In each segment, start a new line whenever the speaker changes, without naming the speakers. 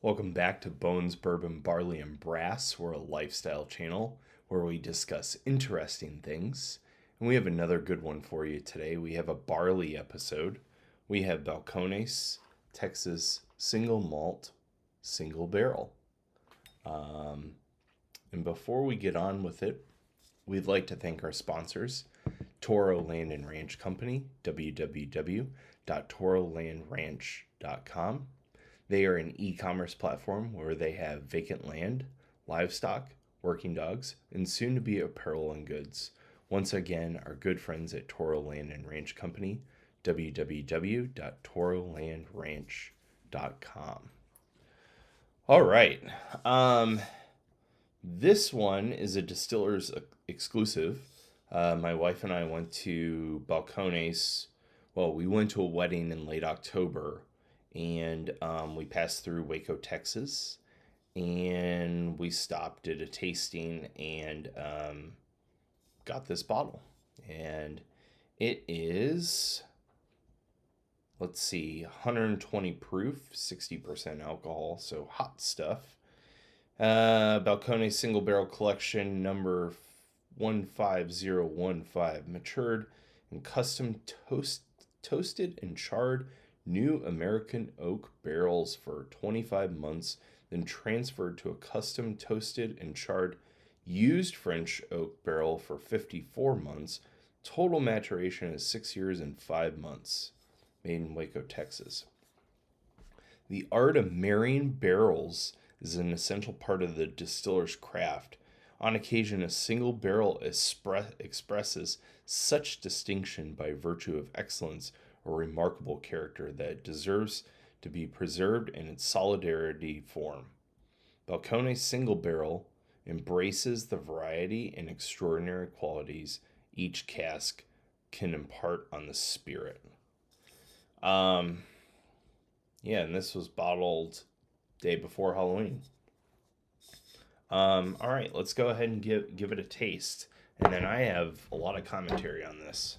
Welcome back to Bones, Bourbon, Barley, and Brass. We're a lifestyle channel where we discuss interesting things. And we have another good one for you today. We have a barley episode. We have Balcones, Texas single malt, single barrel. And before we get on with it, we'd like to thank our sponsors, Toro Land and Ranch Company, www.torolandranch.com. They are an e-commerce platform where they have vacant land, livestock, working dogs, and soon to be apparel and goods. Once again, our good friends at Toro Land and Ranch Company, www.torolandranch.com. All right. This one is a distiller's exclusive. My wife and I went to Balcones. Well, we went to a wedding in late October, and we passed through Waco, Texas, and we stopped, did a tasting, and got this bottle. And it is, let's see, 120 proof, 60% alcohol, so hot stuff. Balcones Single Barrel Collection number 15015, matured in custom toasted and charred new American oak barrels for 25 months, then transferred to a custom toasted and charred used French oak barrel for 54 months. Total maturation is 6 years and 5 months. Made in Waco, Texas. The art of marrying barrels is an essential part of the distiller's craft. On occasion, a single barrel expresses such distinction by virtue of excellence or remarkable character that it deserves to be preserved in its solidarity form. Balcones Single Barrel embraces the variety and extraordinary qualities each cask can impart on the spirit. Yeah, and this was bottled day before Halloween. All right, let's go ahead and give it a taste. And then I have a lot of commentary on this.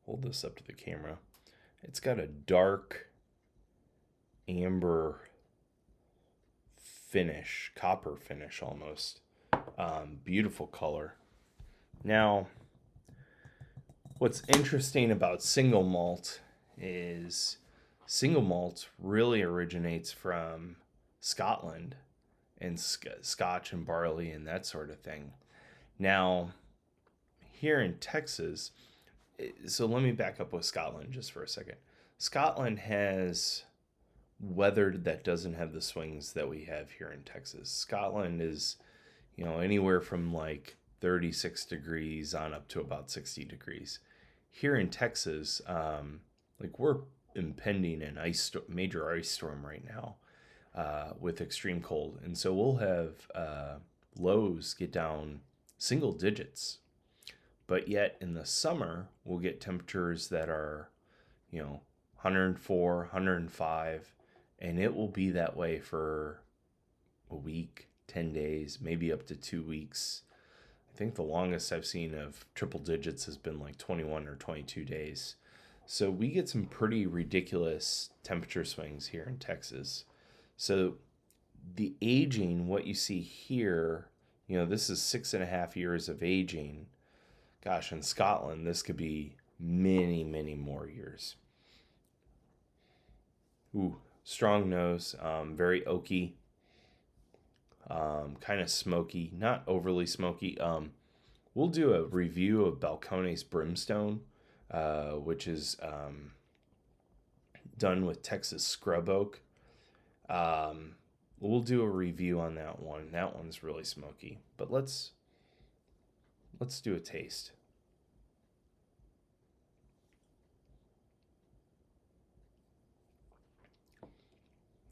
Hold this up to the camera. It's got a dark amber finish, copper finish almost. Beautiful color. Now, what's interesting about single malt is single malt really originates from Scotland and Scotch and barley and that sort of thing. Now, here in Texas, so let me back up with Scotland just for a second. Scotland has weather that doesn't have the swings that we have here in Texas. Scotland is, anywhere from like 36 degrees on up to about 60 degrees. Here in Texas, we're impending an major ice storm right now with extreme cold. And so we'll have lows get down single digits. But yet in the summer, we'll get temperatures that are, 104, 105, and it will be that way for a week, 10 days, maybe up to 2 weeks. I think the longest I've seen of triple digits has been like 21 or 22 days. So we get some pretty ridiculous temperature swings here in Texas. So the aging, what you see here, this is 6.5 years of aging. Gosh, in Scotland, this could be many, many more years. Ooh, strong nose, very oaky, kind of smoky, not overly smoky. We'll do a review of Balcones Brimstone, which is done with Texas scrub oak. We'll do a review on that one. That one's really smoky, but let's do a taste.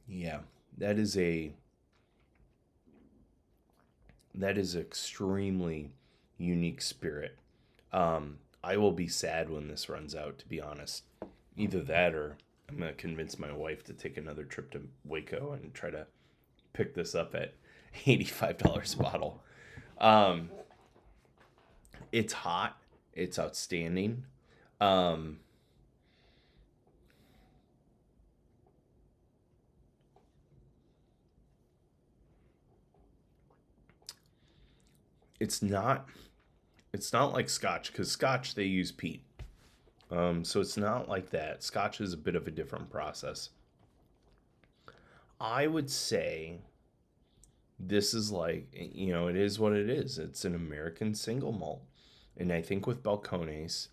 Yeah, that is extremely unique spirit. I will be sad when this runs out, to be honest. Either that or I'm going to convince my wife to take another trip to Waco and try to pick this up at $85 a bottle. Um, it's hot. It's outstanding. Um, it's not like Scotch, because Scotch they use peat. So it's not like that. Scotch is a bit of a different process. I would say this is like, it is what it is. It's an American single malt. And I think with Balcones,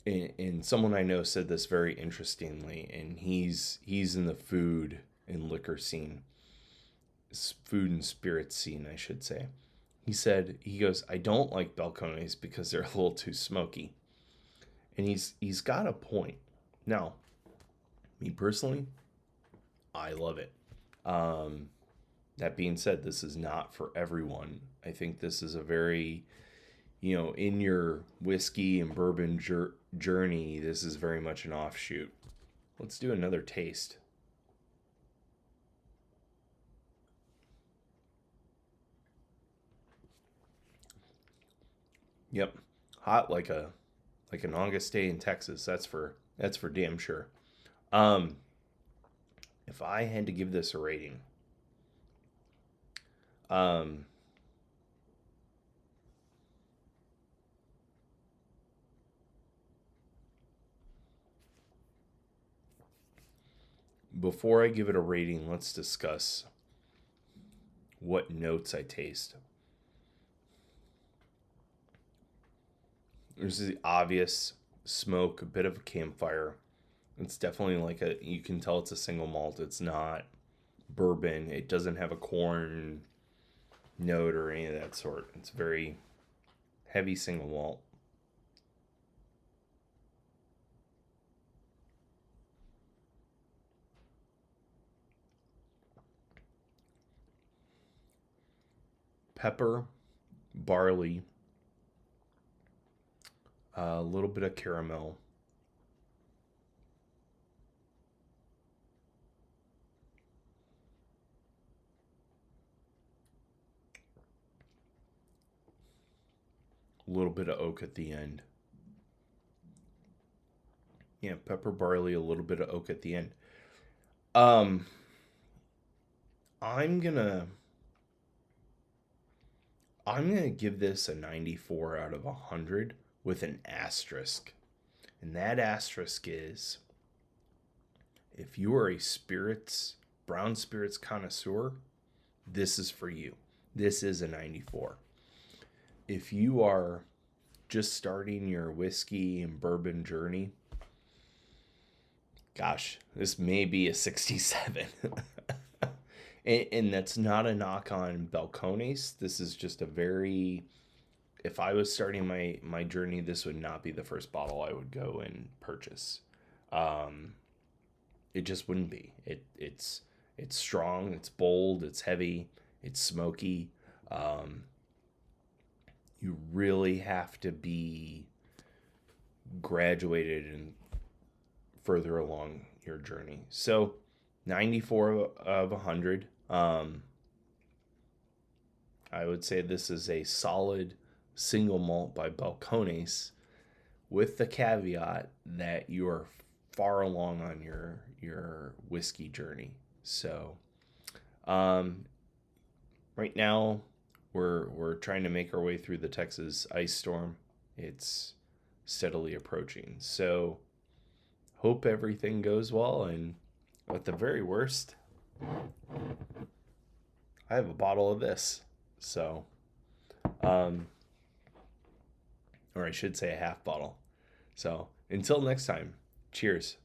and someone I know said this very interestingly, and he's in the food and liquor scene, food and spirits scene, I should say. He goes, I don't like Balcones because they're a little too smoky. And he's got a point. Now, me personally, I love it. That being said, this is not for everyone. I think this is a very, in your whiskey and bourbon journey, this is very much an offshoot. Let's do another taste. Yep, hot like an August day in Texas. That's for damn sure. Um, if I had to give this a rating, um, before I give it a rating, let's discuss what notes I taste. There's the obvious smoke, a bit of a campfire. It's definitely you can tell it's a single malt. It's not bourbon. It doesn't have a corn note or any of that sort. It's very heavy single malt. Pepper, barley, a little bit of caramel. A little bit of oak at the end. Yeah, pepper, barley, a little bit of oak at the end. Um, I'm gonna give this a 94 out of 100 with an asterisk. And that asterisk is, if you are a brown spirits connoisseur, this is for you. This is a 94. If you are just starting your whiskey and bourbon journey, gosh, this may be a 67. And that's not a knock on Balcones. This is just a very, if I was starting my journey, this would not be the first bottle I would go and purchase. Um, it just wouldn't be. It's strong, it's bold, it's heavy, it's smoky. Um, you really have to be graduated and further along your journey. So 94 of 100. I would say this is a solid single malt by Balcones, with the caveat that you are far along on your whiskey journey. So, right now we're trying to make our way through the Texas ice storm. It's steadily approaching. So, hope everything goes well, and at the very worst, I have a bottle of this. So, um, or I should say a half bottle. So, until next time, cheers.